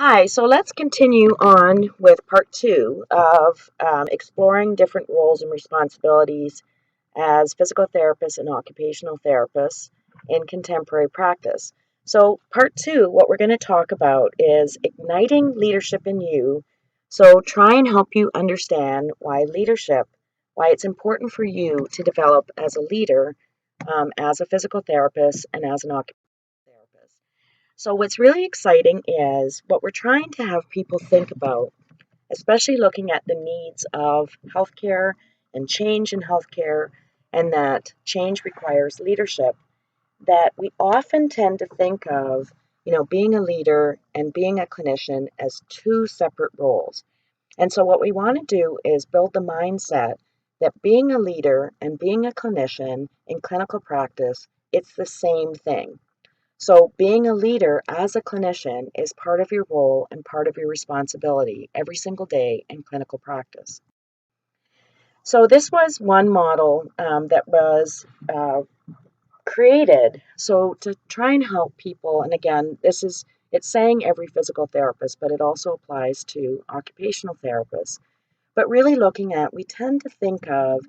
Hi, so let's continue on with part two of exploring different roles and responsibilities as physical therapists and occupational therapists in contemporary practice. So, part two, what we're going to talk about is igniting leadership in you. So, try and help you understand why it's important for you to develop as a leader, as a physical therapist, and as an occupational therapist. So, what's really exciting is what we're trying to have people think about, especially looking at the needs of healthcare and change in healthcare, and that change requires leadership. That we often tend to think of, being a leader and being a clinician as two separate roles. And so, what we want to do is build the mindset that being a leader and being a clinician in clinical practice, it's the same thing. So, being a leader as a clinician is part of your role and part of your responsibility every single day in clinical practice. So, this was one model that was created so to try and help people. And again, it's saying every physical therapist, but it also applies to occupational therapists. But really looking at, we tend to think of,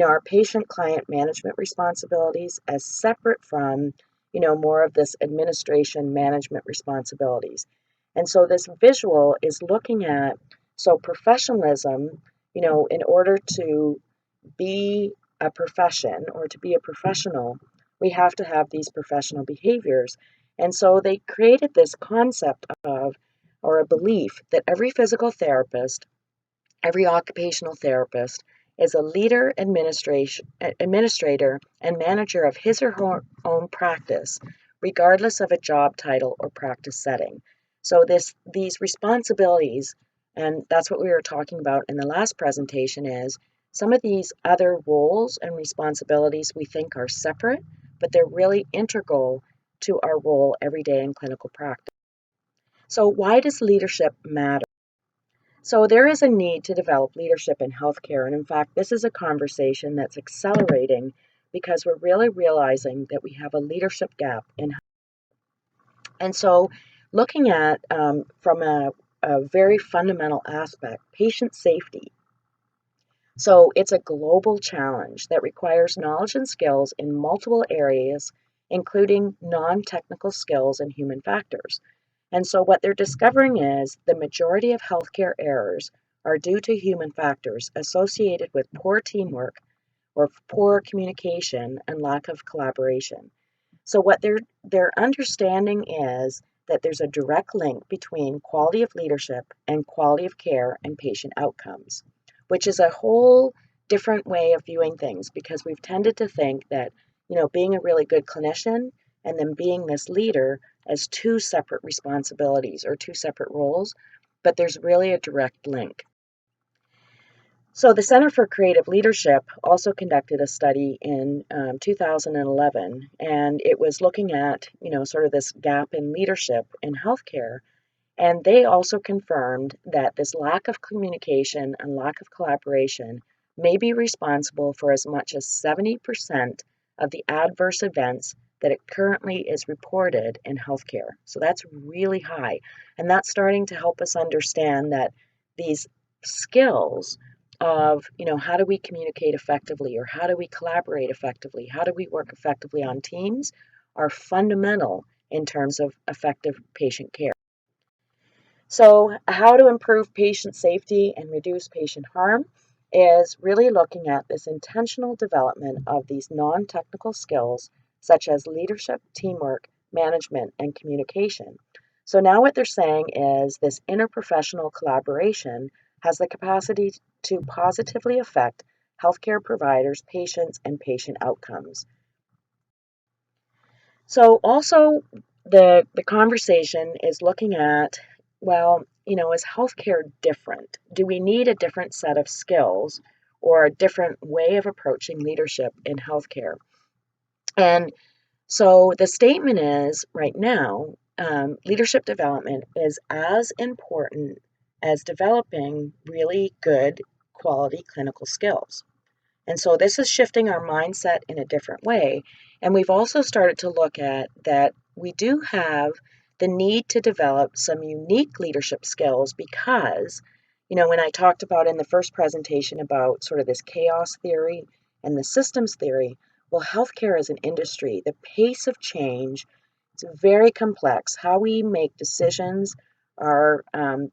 our patient client management responsibilities as separate from, more of this administration management responsibilities. And so this visual is looking at, so professionalism, in order to be a profession or to be a professional, we have to have these professional behaviors. And so they created this concept of, or a belief that every physical therapist, every occupational therapist is a leader, administrator, and manager of his or her own practice, regardless of a job title or practice setting. So these responsibilities, and that's what we were talking about in the last presentation, is some of these other roles and responsibilities we think are separate, but they're really integral to our role every day in clinical practice. So why does leadership matter? So there is a need to develop leadership in healthcare. And in fact, this is a conversation that's accelerating because we're really realizing that we have a leadership gap in. And so looking at from a very fundamental aspect, patient safety. So it's a global challenge that requires knowledge and skills in multiple areas, including non-technical skills and human factors. And so what they're discovering is the majority of healthcare errors are due to human factors associated with poor teamwork or poor communication and lack of collaboration. So what they're understanding is that there's a direct link between quality of leadership and quality of care and patient outcomes, which is a whole different way of viewing things because we've tended to think that, being a really good clinician and then being this leader as two separate responsibilities or two separate roles, but there's really a direct link. So the Center for Creative Leadership also conducted a study in 2011, and it was looking at, sort of this gap in leadership in healthcare. And they also confirmed that this lack of communication and lack of collaboration may be responsible for as much as 70% of the adverse events that it currently is reported in healthcare. So that's really high. And that's starting to help us understand that these skills of, how do we communicate effectively or how do we collaborate effectively, how do we work effectively on teams are fundamental in terms of effective patient care. So, how to improve patient safety and reduce patient harm is really looking at this intentional development of these non technical skills such as leadership, teamwork, management, and communication. So, now what they're saying is this interprofessional collaboration has the capacity to positively affect healthcare providers, patients, and patient outcomes. So also the conversation is looking at, well, is healthcare different? Do we need a different set of skills or a different way of approaching leadership in healthcare? And so the statement is right now, leadership development is as important as developing really good quality clinical skills. And so this is shifting our mindset in a different way. And we've also started to look at that we do have the need to develop some unique leadership skills because, when I talked about in the first presentation about sort of this chaos theory and the systems theory, well, healthcare is an industry. The pace of change, it's very complex. How we make decisions are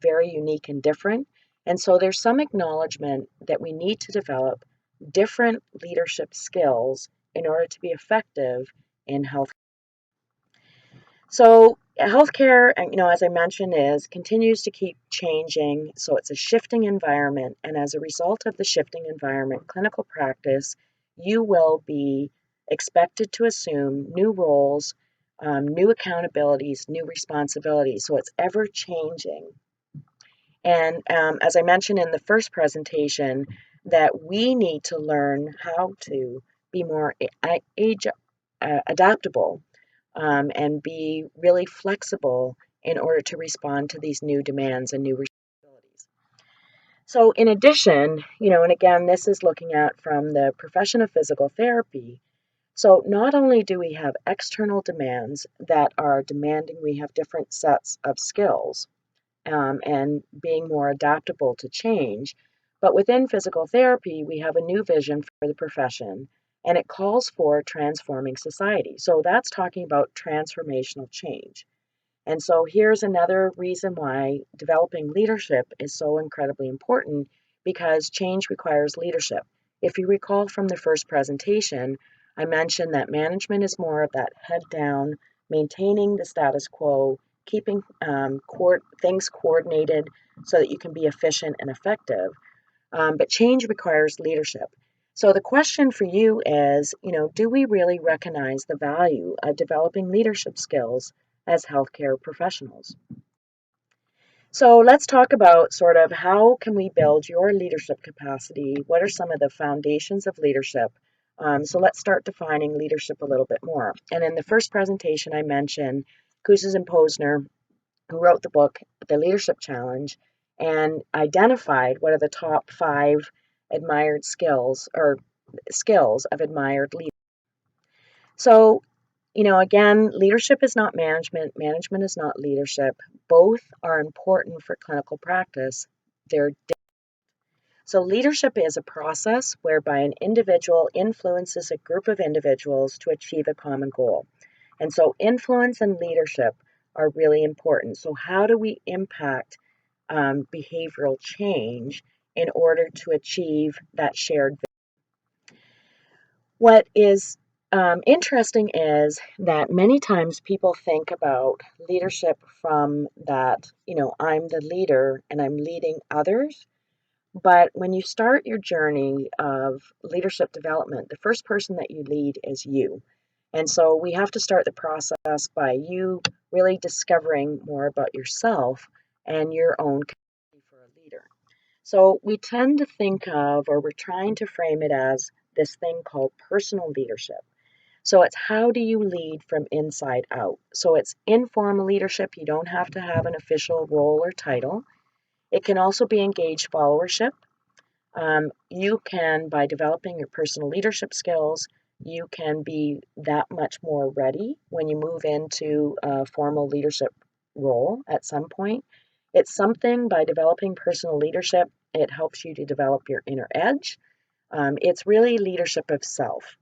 very unique and different. And so there's some acknowledgement that we need to develop different leadership skills in order to be effective in health. So healthcare, as I mentioned, is continues to keep changing. So it's a shifting environment, and as a result of the shifting environment, clinical practice, you will be expected to assume new roles, new accountabilities, new responsibilities. So it's ever changing. And as I mentioned in the first presentation, that we need to learn how to be more age adaptable and be really flexible in order to respond to these new demands and new responsibilities. So, in addition, and again, this is looking at from the profession of physical therapy. So, not only do we have external demands that are demanding we have different sets of skills and being more adaptable to change, but within physical therapy, we have a new vision for the profession and it calls for transforming society. So that's talking about transformational change. And so here's another reason why developing leadership is so incredibly important because change requires leadership. If you recall from the first presentation, I mentioned that management is more of that head down, maintaining the status quo, keeping things coordinated so that you can be efficient and effective. But change requires leadership. So the question for you is, do we really recognize the value of developing leadership skills as healthcare professionals? So let's talk about sort of how can we build your leadership capacity? What are some of the foundations of leadership? So let's start defining leadership a little bit more. And in the first presentation, I mentioned Kouzes and Posner, who wrote the book, The Leadership Challenge, and identified what are the top 5 admired skills or skills of admired leaders. So, again, leadership is not management, management is not leadership. Both are important for clinical practice. So, leadership is a process whereby an individual influences a group of individuals to achieve a common goal. And so, influence and leadership are really important. So, how do we impact behavioral change in order to achieve that shared vision? What is interesting is that many times people think about leadership from that, I'm the leader and I'm leading others. But when you start your journey of leadership development, the first person that you lead is you. And so we have to start the process by you really discovering more about yourself and your own capacity for a leader. So we tend to think of, or we're trying to frame it as this thing called personal leadership. So it's how do you lead from inside out? So it's informal leadership. You don't have to have an official role or title. It can also be engaged followership. You can, by developing your personal leadership skills, you can be that much more ready when you move into a formal leadership role at some point. It's something by developing personal leadership, it helps you to develop your inner edge. It's really leadership of self.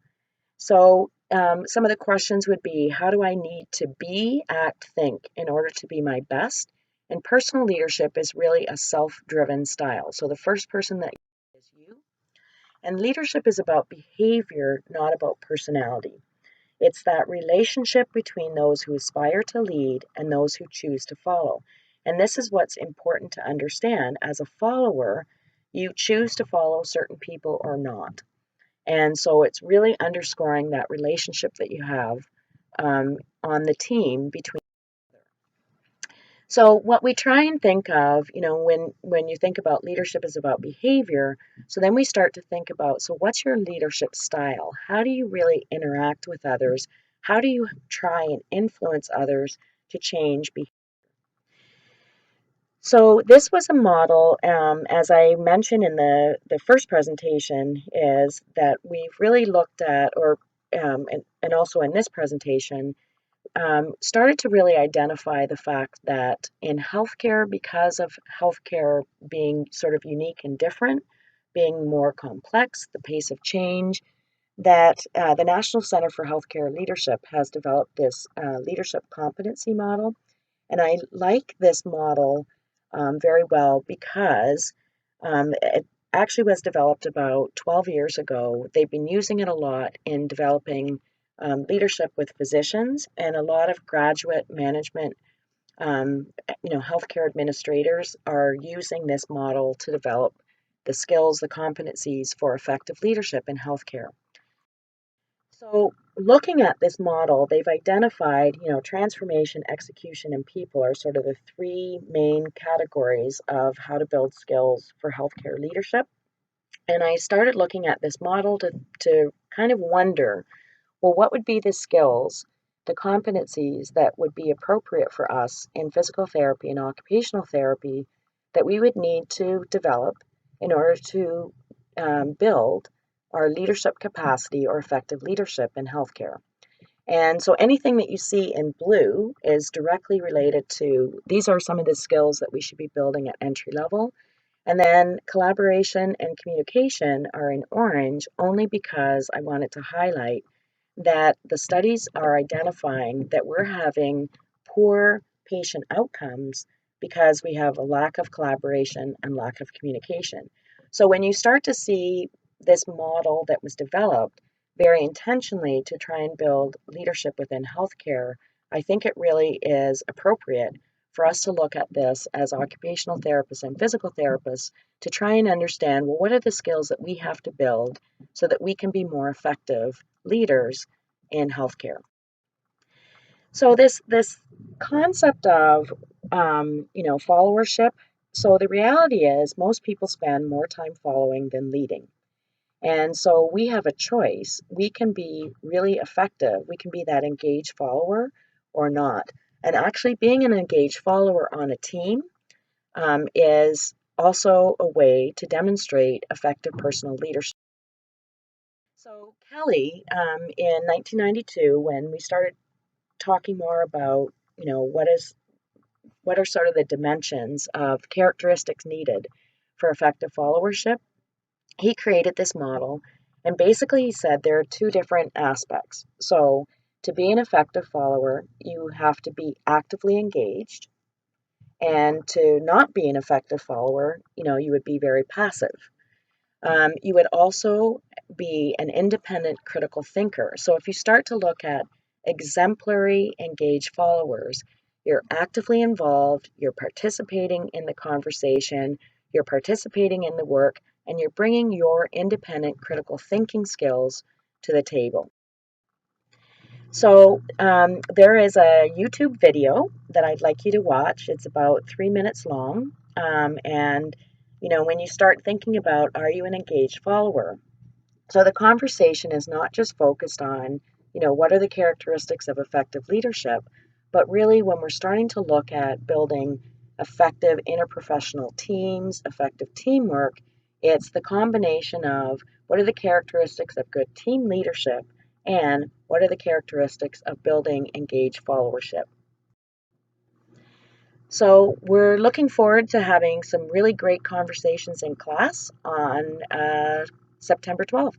So, some of the questions would be how do I need to be, act, think in order to be my best? And personal leadership is really a self driven style. So, the first person that is you. And leadership is about behavior, not about personality. It's that relationship between those who aspire to lead and those who choose to follow. And this is what's important to understand. As a follower, you choose to follow certain people or not. And so it's really underscoring that relationship that you have on the team between. So what we try and think of, when you think about leadership is about behavior, so then we start to think about, so what's your leadership style? How do you really interact with others? How do you try and influence others to change behavior? So this was a model, as I mentioned in the first presentation, is that we've really looked at, and also in this presentation, started to really identify the fact that in healthcare, because of healthcare being sort of unique and different, being more complex, the pace of change, that the National Center for Healthcare Leadership has developed this leadership competency model. And I like this model very well because it actually was developed about 12 years ago. They've been using it a lot in developing leadership with physicians, and a lot of graduate management, healthcare administrators are using this model to develop the skills, the competencies for effective leadership in healthcare. So, looking at this model, they've identified, transformation, execution, and people are sort of the three main categories of how to build skills for healthcare leadership. And I started looking at this model to kind of wonder, well, what would be the skills, the competencies that would be appropriate for us in physical therapy and occupational therapy that we would need to develop in order to build our leadership capacity or effective leadership in healthcare. And so anything that you see in blue is directly related to these are some of the skills that we should be building at entry level. And then collaboration and communication are in orange only because I wanted to highlight that the studies are identifying that we're having poor patient outcomes because we have a lack of collaboration and lack of communication. So when you start to see this model that was developed very intentionally to try and build leadership within healthcare, I think it really is appropriate for us to look at this as occupational therapists and physical therapists to try and understand, well, what are the skills that we have to build so that we can be more effective leaders in healthcare. So this concept of followership. So the reality is most people spend more time following than leading. And so we have a choice. We can be really effective. We can be that engaged follower or not. And actually being an engaged follower on a team is also a way to demonstrate effective personal leadership. So Kelly, in 1992, when we started talking more about, what are sort of the dimensions of characteristics needed for effective followership, he created this model. And basically, he said there are two different aspects. So, to be an effective follower, you have to be actively engaged. And to not be an effective follower, you would be very passive. You would also be an independent critical thinker. So if you start to look at exemplary engaged followers, you're actively involved, you're participating in the conversation, you're participating in the work, and you're bringing your independent critical thinking skills to the table. So there is a YouTube video that I'd like you to watch. It's about 3 minutes long. And, when you start thinking about, are you an engaged follower? So the conversation is not just focused on, what are the characteristics of effective leadership, but really when we're starting to look at building effective interprofessional teams, effective teamwork, it's the combination of what are the characteristics of good team leadership and what are the characteristics of building engaged followership. So we're looking forward to having some really great conversations in class on September 12th.